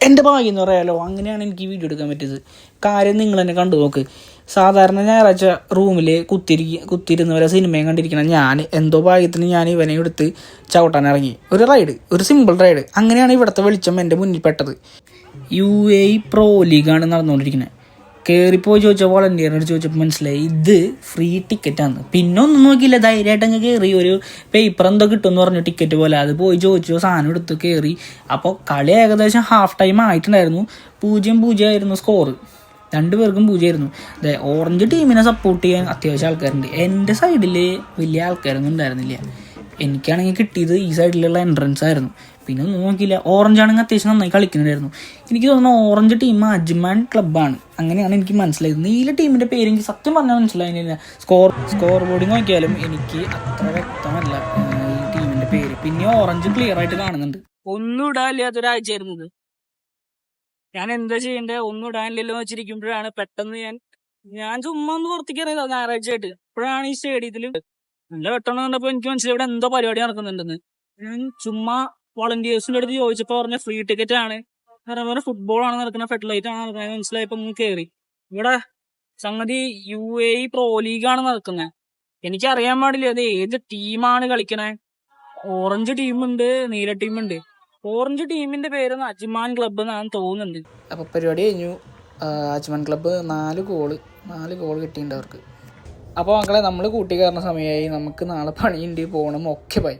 എൻ്റെ ഭാഗ്യം എന്ന് പറയാലോ. അങ്ങനെയാണ് എനിക്ക് വീഡിയോ എടുക്കാൻ പറ്റിയത്. കാര്യം നിങ്ങൾ തന്നെ കണ്ടു നോക്ക്. സാധാരണ ഞായറാഴ്ച റൂമിൽ കുത്തിയിരുന്ന് വരെ സിനിമയും കണ്ടിരിക്കണം ഞാൻ എന്തോ ഭാഗ്യത്തിന് ഞാൻ ഇവനെ എടുത്ത് ചവിട്ടാൻ ഇറങ്ങി. ഒരു സിമ്പിൾ റൈഡ്. അങ്ങനെയാണ് ഇവിടുത്തെ വെളിച്ചം എൻ്റെ മുന്നിൽ പെട്ടത്. UAE പ്രോ ലീഗാണ് നടന്നുകൊണ്ടിരിക്കുന്നത്. കയറിപ്പോയി ചോദിച്ച വോളണ്ടിയറിനോട് ചോദിച്ചപ്പോൾ മനസ്സിലായി ഇത് ഫ്രീ ടിക്കറ്റാണ്. പിന്നെ ഒന്നും നോക്കിയില്ല, ധൈര്യമായിട്ട് അങ്ങ് കയറി. ഒരു പേപ്പർ എന്തോ കിട്ടുമെന്ന് പറഞ്ഞു ടിക്കറ്റ് പോലെ. അത് പോയി ചോദിച്ചു, സാധനം എടുത്ത് കയറി. അപ്പോൾ കളി ഏകദേശം ഹാഫ് ടൈം ആയിട്ടുണ്ടായിരുന്നു. 0-0 ആയിരുന്നു സ്കോർ. 2 പേർക്കും 0 ആയിരുന്നു. അതെ, ഓറഞ്ച് ടീമിനെ സപ്പോർട്ട് ചെയ്യാൻ അത്യാവശ്യം ആൾക്കാരുണ്ട്. എൻ്റെ സൈഡിൽ വലിയ ആൾക്കാരൊന്നും ഉണ്ടായിരുന്നില്ല. എനിക്കാണെങ്കിൽ കിട്ടിയത് ഈ സൈഡിലുള്ള എൻട്രൻസ് ആയിരുന്നു. പിന്നെ ഒന്നും നോക്കിയില്ല. ഓറഞ്ച് ആണെങ്കിൽ അത്യാവശ്യം നന്നായി കളിക്കുന്നുണ്ടായിരുന്നു. എനിക്ക് തോന്നുന്നു ഓറഞ്ച് ടീം അജ്മാൻ ക്ലബ്ബാണ്. അങ്ങനെയാണ് എനിക്ക് മനസ്സിലായത്. നീല ടീമിൻ്റെ പേര് എനിക്ക് സത്യം പറഞ്ഞാൽ മനസ്സിലായില്ല. സ്കോർ ബോർഡിൽ നോക്കിയാലും എനിക്ക് അത്ര വ്യക്തമല്ല ഈ ടീമിൻ്റെ പേര്. പിന്നെ ഓറഞ്ച് ക്ലിയർ ആയിട്ട് കാണുന്നുണ്ട്. ഒന്നും ഇടാനില്ലാത്തൊരാഴ്ചയായിരുന്നത്. ഞാൻ എന്താ ചെയ്യണ്ടേ, ഒന്നും ഇടാനില്ലല്ലോ വെച്ചിരിക്കുമ്പോഴാണ് പെട്ടെന്ന് ഞാൻ ചുമ്മാ ഒന്ന് പുറത്തേക്ക് ഇറങ്ങിയതാ ഞായറാഴ്ച ആയിട്ട്. ഇപ്പോഴാണ് ഈ സ്റ്റേഡിയത്തിൽ നല്ല വെട്ടണം കണ്ടപ്പോൾ എനിക്ക് മനസ്സിലായി ഇവിടെ എന്തോ പരിപാടി നടക്കുന്നുണ്ടെന്ന്. ഞാൻ ചുമ്മാ വോളണ്ടിയേഴ്സിൻ്റെ അടുത്ത് ചോദിച്ചപ്പോൾ പറഞ്ഞ ഫ്രീ ടിക്കറ്റ് ആണ്. കാരണം ഫുട്ബോളാണ് നടക്കുന്നത്, ഫെഡറലൈറ്റ് ആണ് നടക്കുന്നത്. മനസ്സിലായപ്പോൾ ഒന്ന് കയറി. ഇവിടെ സംഗതി UAE പ്രോ ലീഗാണ് നടക്കുന്നത്. എനിക്കറിയാൻ പാടില്ല അത് ഏത് ടീമാണ് കളിക്കണേ. ഓറഞ്ച് ടീമുണ്ട്, നീല ടീമുണ്ട്. ഓറഞ്ച് ടീമിന്റെ പേര് അജ്മാൻ ക്ലബ്ബ് എന്നാണ് തോന്നുന്നുണ്ട്. അപ്പോൾ പരിപാടി കഴിഞ്ഞു. അജ്മാൻ ക്ലബ്ബ് 4 ഗോൾ കിട്ടിയിട്ടുണ്ട് അവർക്ക്. അപ്പോൾ മക്കളെ, നമ്മൾ കൂട്ടി കയറുന്ന സമയമായി. നമുക്ക് നാളെ പണിയുണ്ട്, പോകണം. Okay bye.